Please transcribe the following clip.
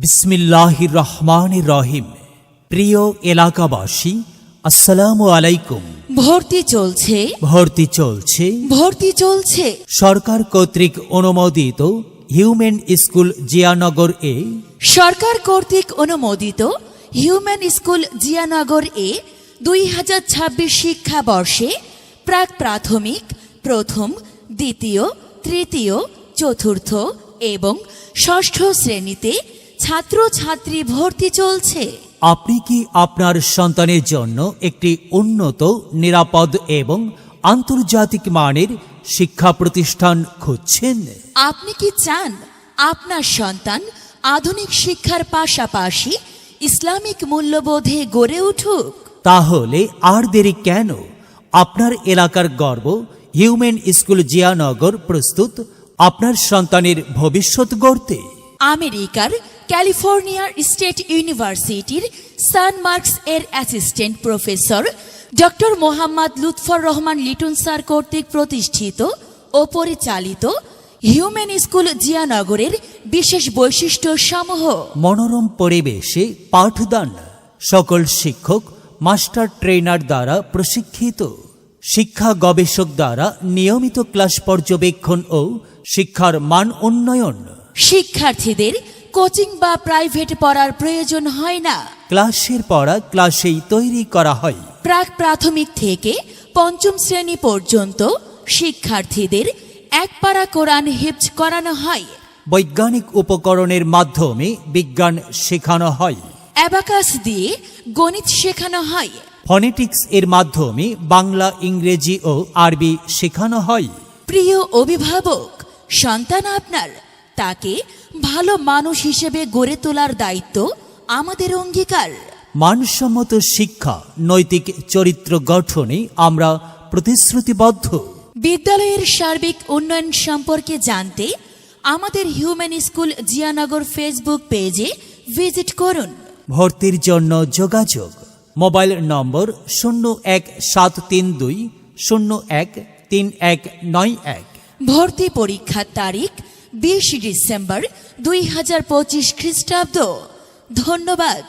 বিসমিল্লাহির রহমানির রহিম। প্রিয় এলাকাবাসী, আসসালামু আলাইকুম। ভর্তি চলছে, ভর্তি চলছে। ভর্তি চলছে। সরকার কর্তৃক অনুমোদিত হিউম্যান স্কুল জিয়ানগর এ, সরকার কর্তৃক অনুমোদিত হিউম্যান স্কুল জিয়ানগর এ 2026 শিক্ষাবর্ষে প্রাক প্রাথমিক প্রথম, দ্বিতীয়, তৃতীয়, চতুর্থ এবং ষষ্ঠ শ্রেণীতে ছাত্রছাত্রী ভর্তি চলছে। আপনি কি আপনার সন্তানের জন্য একটি উন্নত, নিরাপদ এবং আন্তর্জাতিক মানের শিক্ষা প্রতিষ্ঠান খুঁজছেন? আপনি কি চান আপনার সন্তান আধুনিক শিক্ষার পাশাপাশি ইসলামিক মূল্যবোধে গড়ে উঠুক? তাহলে আর দেরি কেন? আপনার এলাকার গর্ব হিউম্যান স্কুল জিয়ানগর প্রস্তুত আপনার সন্তানের ভবিষ্যৎ গড়তে। আমেরিকার ক্যালিফোর্নিয়ার স্টেট ইউনিভার্সিটির সান মার্কস এর assistant professor doctor Mohammad Lutfar Rahman Liton sir কর্তৃক প্রতিষ্ঠিত ও পরিচালিত হিউম্যান স্কুল জিয়ানগরের বিশেষ বৈশিষ্ট্য সমূহ: মনোরম পরিবেশে পাঠদান, সকল শিক্ষক মাস্টার ট্রেনার দ্বারা প্রশিক্ষিত, শিক্ষা গবেষক দ্বারা নিয়মিত ক্লাস পর্যবেক্ষণ ও শিক্ষার মান উন্নয়ন। শিক্ষার্থীদের কোচিং বা প্রাইভেট পড়ার প্রয়োজন হয় না। ক্লাসের পড়া ক্লাসেই তৈরি করা হয়। প্রাক প্রাথমিক থেকে পঞ্চম শ্রেণী পর্যন্ত শিক্ষার্থীদের একপারা কোরআন হিফজ করানো হয়। বৈজ্ঞানিক উপকরণের মাধ্যমে বিজ্ঞান শেখানো হয়। অ্যাবাকাস দিয়ে গণিত শেখানো হয়। ফনেটিক্স এর মাধ্যমে বাংলা, ইংরেজি ও আরবি শেখানো হয়। প্রিয় অভিভাবক, সন্তান আপনার, তাকে ভালো মানুষ হিসেবে গড়ে তোলার দায়িত্ব আমাদের অঙ্গীকার। মানসম্মত শিক্ষা, নৈতিক চরিত্র গঠনে আমরা প্রতিশ্রুতিবদ্ধ। বিদ্যালয়ের সার্বিক উন্নয়ন সম্পর্কে জানতে আমাদের হিউম্যান স্কুল জিয়ানগর ফেসবুক পেজে ভিজিট করুন। ভর্তির জন্য যোগাযোগ: মোবাইল নম্বর 0172013191। ভর্তি পরীক্ষার তারিখ 20 ডিসেম্বর 2025 খ্রিস্টাব্দ। ধন্যবাদ।